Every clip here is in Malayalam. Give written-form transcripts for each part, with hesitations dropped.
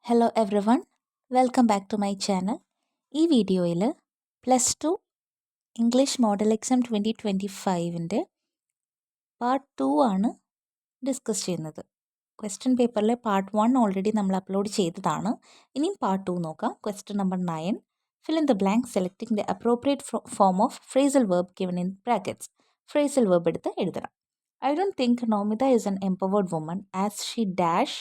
Hello everyone, welcome back to my channel. ഈ വീഡിയോയിൽ +2 ഇംഗ്ലീഷ് മോഡൽ എക്സാം 2025 പാർട്ട് 2 ആണ് ഡിസ്കസ് ചെയ്യുന്നത്. ക്വസ്റ്റ്യൻ പേപ്പറിലെ പാർട്ട് 1 ഓൾറെഡി നമ്മൾ അപ്ലോഡ് ചെയ്തതാണ്. ഇനിയും പാർട്ട് 2 നോക്കാം. Question number 9, fill in the blank selecting the appropriate form of phrasal verb given in brackets. Phrasal verb എടുത്ത് എഴുതണം. I don't think Nomita is an empowered woman as she dash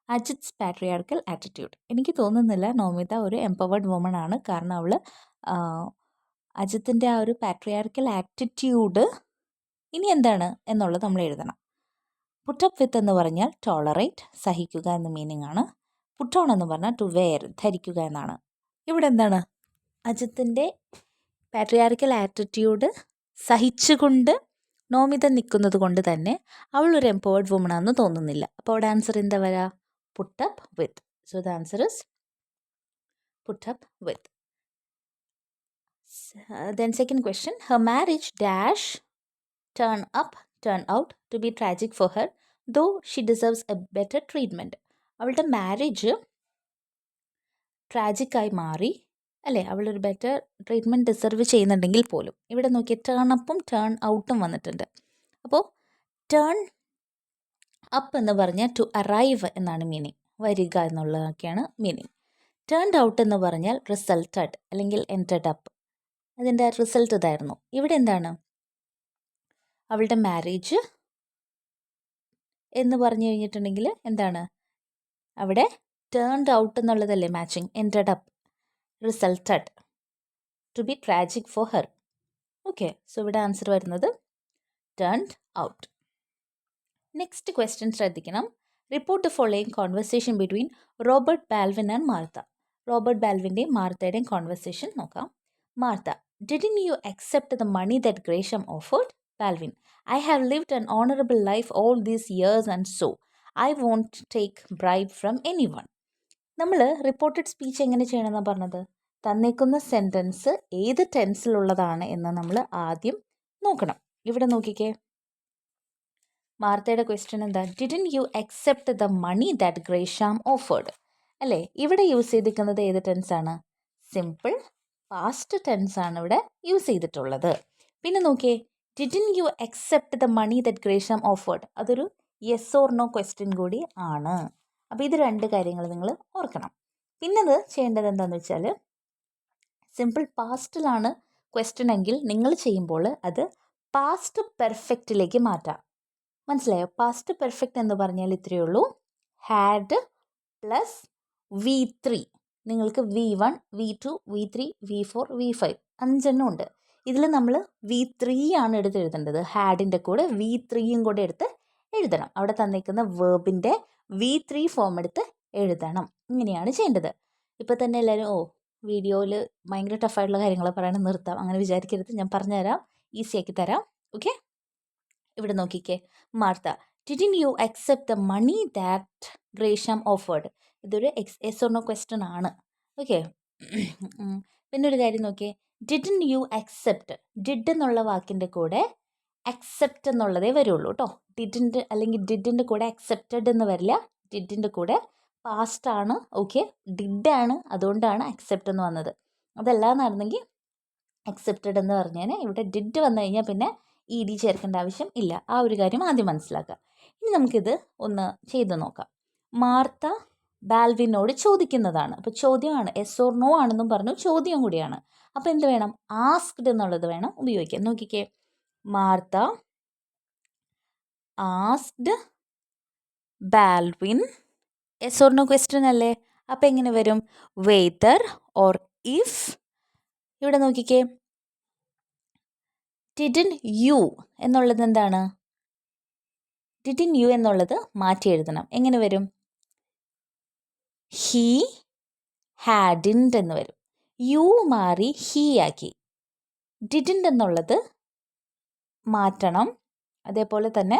adjusts patriarchal attitude. എനിക്ക് തോന്നുന്നില്ല നോമിത ഒരു എംപവേർഡ് വുമൺ ആണ്. കാരണം അവൾ അജിത്തിൻ്റെ ആ ഒരു പാട്രിയാർക്കൽ ആറ്റിറ്റ്യൂഡ് ഇനി എന്താണ് എന്നുള്ളത് നമ്മൾ എഴുതണം. പുട്ടപ്പ് വിത്ത് എന്ന് പറഞ്ഞാൽ ടോളറേറ്റ്, സഹിക്കുക എന്ന മീനിങ് ആണ്. പുട്ടോൺ എന്ന് പറഞ്ഞാൽ ടു വെയർ, ധരിക്കുക എന്നാണ്. ഇവിടെ എന്താണ് അജിത്തിൻ്റെ പാട്രിയാർക്കൽ ആറ്റിറ്റ്യൂഡ് സഹിച്ചുകൊണ്ട് നോമിത നിൽക്കുന്നത് കൊണ്ട് തന്നെ അവൾ ഒരു എംപവേർഡ് വുമൺ ആണെന്ന് തോന്നുന്നില്ല. അപ്പോൾ അവിടെ ആൻസർ എന്താ വരാ? Put up with. So the answer is put up with. Then second question, her marriage dash turn out to be tragic for her, though she deserves a better treatment. അവളുടെ മാരേജ് ട്രാജിക് ആയി മാറി അല്ലേ, അവളൊരു ബെറ്റർ ട്രീറ്റ്മെൻറ്റ് ഡിസർവ് ചെയ്യുന്നുണ്ടെങ്കിൽ പോലും. ഇവിടെ നോക്കിയാൽ ടേൺ അപ്പും ടേൺ ഔട്ടും വന്നിട്ടുണ്ട്. അപ്പോൾ ടേൺ അപ്പ് എന്ന് പറഞ്ഞാൽ ടു അറൈവ് എന്നാണ് മീനിങ്, വരിക എന്നുള്ളതൊക്കെയാണ് മീനിങ്. ടേൺഡ് ഔട്ട് എന്ന് പറഞ്ഞാൽ റിസൾട്ടഡ് അല്ലെങ്കിൽ എൻറ്റഡ് അപ്പ്, അതിൻ്റെ റിസൾട്ട് ഇതായിരുന്നു. ഇവിടെ എന്താണ് അവളുടെ മാരേജ് എന്ന് പറഞ്ഞു കഴിഞ്ഞിട്ടുണ്ടെങ്കിൽ എന്താണ് അവിടെ ടേൺഡ് ഔട്ട് എന്നുള്ളതല്ലേ matching, ended up, resulted to be tragic for her. Okay, so ഇവിടെ ആൻസർ വരുന്നത് ടേൺഡ് ഔട്ട്. നെക്സ്റ്റ് ക്വസ്റ്റ്യൻ ശ്രദ്ധിക്കണം. Report the following conversation between Robert Baldwin and Martha. Robert ബാൽവിൻ്റെയും മാർത്തയുടെയും കോൺവെർസേഷൻ നോക്കാം. Martha, did you accept the money that Gresham offered? Baldwin, I have lived an honourable life all these years and so I won't take bribe from anyone. നമ്മൾ റിപ്പോർട്ടഡ് സ്പീച്ച് എങ്ങനെ ചെയ്യണമെന്നാണ് പറഞ്ഞത്? തന്നേക്കുന്ന സെൻറ്റൻസ് ഏത് ടെൻസിലുള്ളതാണ് എന്ന് നമ്മൾ ആദ്യം നോക്കണം. ഇവിടെ നോക്കിക്കേ, മാർത്തയുടെ ക്വസ്റ്റ്യൻ എന്താ? Did you accept the money that Gresham offered അല്ലേ. ഇവിടെ യൂസ് ചെയ്തിരിക്കുന്നത് ഏത് ടെൻസാണ്? സിമ്പിൾ പാസ്റ്റ് ടെൻസാണ് ഇവിടെ യൂസ് ചെയ്തിട്ടുള്ളത്. പിന്നെ നോക്കിയേ, did you accept the money that Gresham offered, അതൊരു യെസ് ഓർ നോ ക്വസ്റ്റ്യൻ കൂടി ആണ്. അപ്പോൾ ഇത് രണ്ട് കാര്യങ്ങൾ നിങ്ങൾ ഓർക്കണം. പിന്നത് ചെയ്യേണ്ടത് എന്താണെന്ന് വെച്ചാൽ, സിമ്പിൾ പാസ്റ്റിലാണ് ക്വസ്റ്റ്യൻ എങ്കിൽ നിങ്ങൾ ചെയ്യുമ്പോൾ അത് പാസ്റ്റ് പെർഫെക്റ്റിലേക്ക് മാറ്റാം. മനസ്സിലായോ? പാസ്റ്റ് പെർഫെക്റ്റ് എന്ന് പറഞ്ഞാൽ ഇത്രയേ ഉള്ളൂ, ഹാഡ് പ്ലസ് V3. നിങ്ങൾക്ക് V1, V2, V3, V4, V5 അഞ്ചെണ്ണം ഉണ്ട്. ഇതിൽ നമ്മൾ V3 ആണ് എടുത്ത് എഴുതേണ്ടത്. ഹാഡിൻ്റെ കൂടെ V3യും കൂടെ എടുത്ത് എഴുതണം. അവിടെ തന്നിരിക്കുന്ന വേർബിൻ്റെ V3 ഫോം എടുത്ത് എഴുതണം. ഇങ്ങനെയാണ് ചെയ്യേണ്ടത്. ഇപ്പോൾ തന്നെ എല്ലാവരും വീഡിയോയിൽ ഭയങ്കര ടഫായിട്ടുള്ള കാര്യങ്ങൾ പറയണം, നിർത്താം, അങ്ങനെ വിചാരിക്കരുത്. ഞാൻ പറഞ്ഞുതരാം, ഈസിയാക്കി തരാം. ഓക്കെ, ഇവിടെ നോക്കിക്കേ, Martha, did you accept the money that Gresham offered. ഇതൊരു എസ് ഓർ നോ ക്വസ്റ്റ്യൻ ആണ്. ഓക്കെ, പിന്നെ ഒരു കാര്യം നോക്കിയേ, ഡിഡിൻ യു അക്സെപ്റ്റ്, ഡിഡ് എന്നുള്ള വാക്കിൻ്റെ കൂടെ അക്സെപ്റ്റ് എന്നുള്ളതേ വരുള്ളൂ കേട്ടോ. ഡിഡിൻ്റെ അല്ലെങ്കിൽ ഡിഡിൻ്റെ കൂടെ അക്സെപ്റ്റഡ് എന്ന് വരില്ല. ഡിഡിൻ്റെ കൂടെ പാസ്റ്റ് ആണ്. ഓക്കെ, ഡിഡാണ്, അതുകൊണ്ടാണ് അക്സെപ്റ്റ് എന്ന് വന്നത്. അതല്ലാന്നായിരുന്നെങ്കിൽ അക്സെപ്റ്റഡ് എന്ന് പറഞ്ഞാൽ ഇവിടെ ഡിഡ് വന്നു കഴിഞ്ഞാൽ പിന്നെ ED ചേർക്കേണ്ട ആവശ്യം ഇല്ല. ആ ഒരു കാര്യം ആദ്യം മനസ്സിലാക്കുക. ഇനി നമുക്കിത് ഒന്ന് ചെയ്ത് നോക്കാം. മാർത്ത ബാൽവിനോട് ചോദിക്കുന്നതാണ്. അപ്പോൾ ചോദ്യമാണ്, എസ് ഓർ നോ ആണെന്നും പറഞ്ഞു, ചോദ്യം കൂടിയാണ്. അപ്പോൾ എന്ത് വേണം? ആസ്ക്ഡ് എന്നുള്ളത് വേണം ഉപയോഗിക്കാൻ. നോക്കിക്കേ, Martha asked Balvin, yes or no question അല്ലേ. അപ്പോൾ എങ്ങനെ വരും? Whether or if. ഇവിടെ നോക്കിക്കേ, ഡിഡിൻ യു എന്നുള്ളത് എന്താണ്? ഡിഡിൻ യു എന്നുള്ളത് മാറ്റി എഴുതണം. എങ്ങനെ വരും? ഹീ ഹാഡിൻഡ് എന്ന് വരും. യു മാറി ഹീ ആക്കി. ഡിഡിൻഡ് എന്നുള്ളത് മാറ്റണം. അതേപോലെ തന്നെ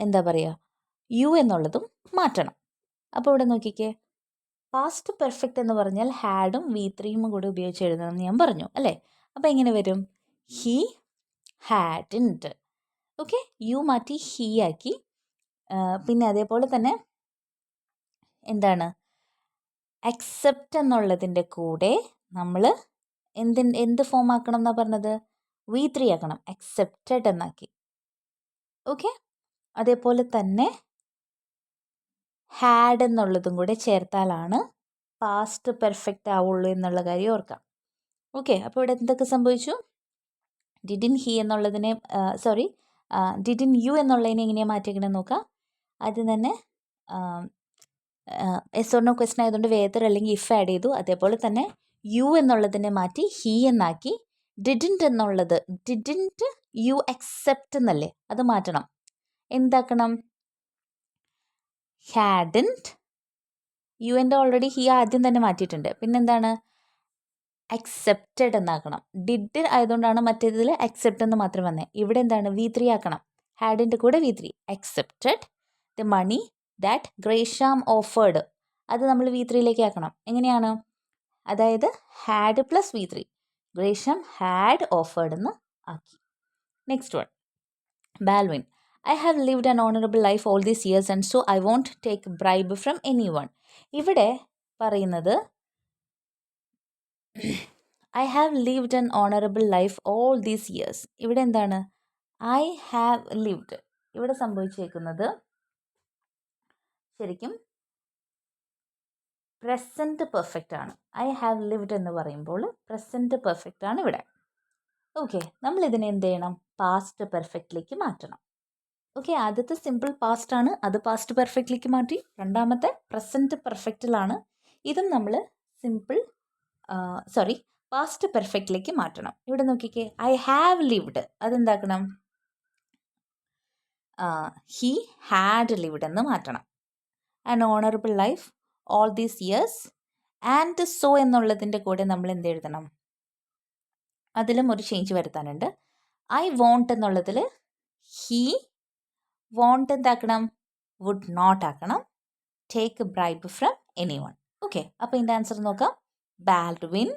എന്താ പറയുക, യു എന്നുള്ളതും മാറ്റണം. അപ്പോൾ ഇവിടെ നോക്കിക്കേ, പാസ്റ്റ് പെർഫെക്റ്റ് എന്ന് പറഞ്ഞാൽ ഹാഡും V3യും കൂടെ ഉപയോഗിച്ച് എഴുതണമെന്ന് ഞാൻ പറഞ്ഞു അല്ലേ. അപ്പോൾ എങ്ങനെ വരും? ഹീ ഹാഡിൻഡ്. ഓക്കെ, യു മാറ്റി ഹീ ആക്കി. പിന്നെ അതേപോലെ തന്നെ എന്താണ് അക്സെപ്റ്റ് എന്നുള്ളതിൻ്റെ കൂടെ നമ്മൾ എന്ത് ഫോം ആക്കണം എന്നാണ് പറഞ്ഞത്? V3 ആക്കണം. അക്സെപ്റ്റഡ് എന്നാക്കി. ഓക്കെ, അതേപോലെ തന്നെ ഹാഡ് എന്നുള്ളതും കൂടെ ചേർത്താലാണ് പാസ്റ്റ് പെർഫെക്റ്റ് ആവുള്ളൂ എന്നുള്ള കാര്യം ഓർക്കാം. ഓക്കെ, അപ്പോൾ ഇവിടെ എന്തൊക്കെ സംഭവിച്ചു? ഡിഡിൻ ഹി എന്നുള്ളതിനെ ഡിഡിൻ യു എന്നുള്ളതിനെ എങ്ങനെയാണ് മാറ്റിക്കണമെന്ന് നോക്കാം. ആദ്യം തന്നെ എസ് ഓർ നോ ക്വസ്റ്റൻ ആയതുകൊണ്ട് വേദർ അല്ലെങ്കിൽ ഇഫ് ആഡ് ചെയ്തു. അതേപോലെ തന്നെ യു എന്നുള്ളതിനെ മാറ്റി ഹി എന്നാക്കി. ഡിഡിൻറ്റ് എന്നുള്ളത് ഡിഡിൻറ്റ് യു അക്സെപ്റ്റ് എന്നല്ലേ, അത് മാറ്റണം. എന്താക്കണം? ഹാഡൻറ്റ് യു എൻ്റെ ഓൾറെഡി ഹി ആദ്യം തന്നെ മാറ്റിയിട്ടുണ്ട്. പിന്നെന്താണ്? അക്സെപ്റ്റഡ് എന്നാക്കണം. ഡിഡ് ആയതുകൊണ്ടാണ് മറ്റേതിൽ അക്സെപ്റ്റ് എന്ന് മാത്രം വന്നത്. ഇവിടെ എന്താണ്? V3 ആക്കണം. ഹാഡിൻ്റെ കൂടെ V3. Accepted the money that Gresham offered, അത് നമ്മൾ V3യിലേക്ക് ആക്കണം. എങ്ങനെയാണ്? അതായത് had plus V3, Gresham had offered എന്ന് ആക്കി. Next one, Baldwin. I have lived an honorable life all these years and so I won't take bribe from anyone. ഇവിടെ പറയുന്നത് I have lived an honorable life all these years. ഇവിടെ എന്താണ്? I have lived. ഇവിടെ സംഭവിച്ചേക്കുന്നത് ശരിക്കും പ്രസൻറ്റ് പെർഫെക്റ്റ് ആണ്. I have lived എന്ന് പറയുമ്പോൾ പ്രസൻറ്റ് പെർഫെക്റ്റ് ആണ് ഇവിടെ. ഓക്കെ, നമ്മൾ ഇതിനെ എന്ത് ചെയ്യണം? പാസ്റ്റ് പെർഫെക്റ്റിലേക്ക് മാറ്റണം. ഓക്കെ, ആദ്യത്തെ സിമ്പിൾ പാസ്റ്റ് ആണ്, അത് പാസ്റ്റ് പെർഫെക്റ്റിലേക്ക് മാറ്റി. രണ്ടാമത്തെ പ്രസൻറ്റ് പെർഫെക്റ്റിലാണ്. ഇതും നമ്മൾ പാസ്റ്റ് പെർഫെക്റ്റിലേക്ക് മാറ്റണം. ഇവിടെ നോക്കിക്കേ, ഐ ഹാവ് ലിവ്ഡ്, അതെന്താക്കണം? ഹി ഹാഡ് ലിവ്ഡ് എന്ന് മാറ്റണം. An honourable life all these years and so എന്നുള്ളതിൻ്റെ കൂടെ നമ്മൾ എന്ത് എഴുതണം? അതിലും ഒരു ചേഞ്ച് വരുത്താനുണ്ട്. ഐ വോണ്ട് എന്നുള്ളതിൽ ഹി വോണ്ട് എന്താക്കണം? വുഡ് നോട്ട് ആക്കണം. Take bribe from anyone. Okay, അപ്പോൾ ഇതിൻ്റെ ആൻസർ നോക്കാം. Baldwin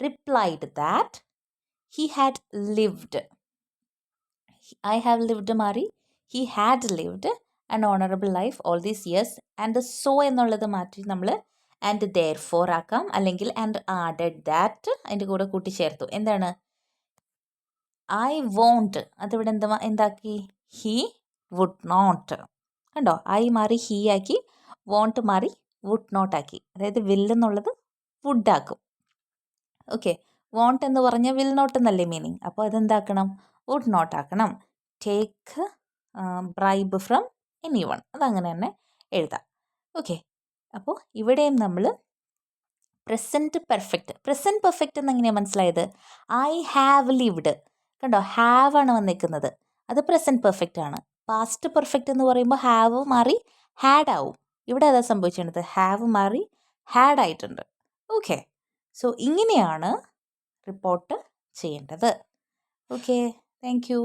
replied that he had lived. I have lived മാറി he had lived an honorable life all these years and so എന്നുള്ളത് മാറ്റി നമ്മൾ and therefore ആക്കാം, അല്ലെങ്കിൽ and added that അതിൻ്റെ കൂടെ കൂട്ടിച്ചേർത്തു. എന്താണ്? I won't, അതിവിടെ എന്താക്കി? he would not. കണ്ടോ, I മാറി he ആക്കി, won't മാറി would not ആക്കി. അതായത് will എന്നുള്ളത് would ആക്കും. ഓക്കെ, വോണ്ട് എന്ന് പറഞ്ഞാൽ വിൽ നോട്ട് എന്നല്ലേ മീനിങ്. അപ്പോൾ അതെന്താക്കണം? വുഡ് നോട്ട് ആക്കണം. Take bribe from any one, അതങ്ങനെ തന്നെ എഴുതാം. ഓക്കെ, അപ്പോൾ ഇവിടെയും നമ്മൾ പ്രസൻറ്റ് പെർഫെക്റ്റ് എന്നെങ്ങനെയാണ് മനസ്സിലായത്? ഐ ഹാവ് ലിവ്ഡ്, കണ്ടോ, ഹാവ് ആണ് വന്നിരിക്കുന്നത്, അത് പ്രസൻറ്റ് പെർഫെക്റ്റ് ആണ്. പാസ്റ്റ് പെർഫെക്റ്റ് എന്ന് പറയുമ്പോൾ ഹാവ് മാറി ഹാഡ് ആവും. ഇവിടെ അതാ സംഭവിച്ചിട്ടുണ്ട്, ഹാവ് മാറി ഹാഡ് ആയിട്ടുണ്ട്. ഓക്കെ, സോ ഇങ്ങനെയാണ് റിപ്പോർട്ട് ചെയ്യേണ്ടത്. Okay, thank you.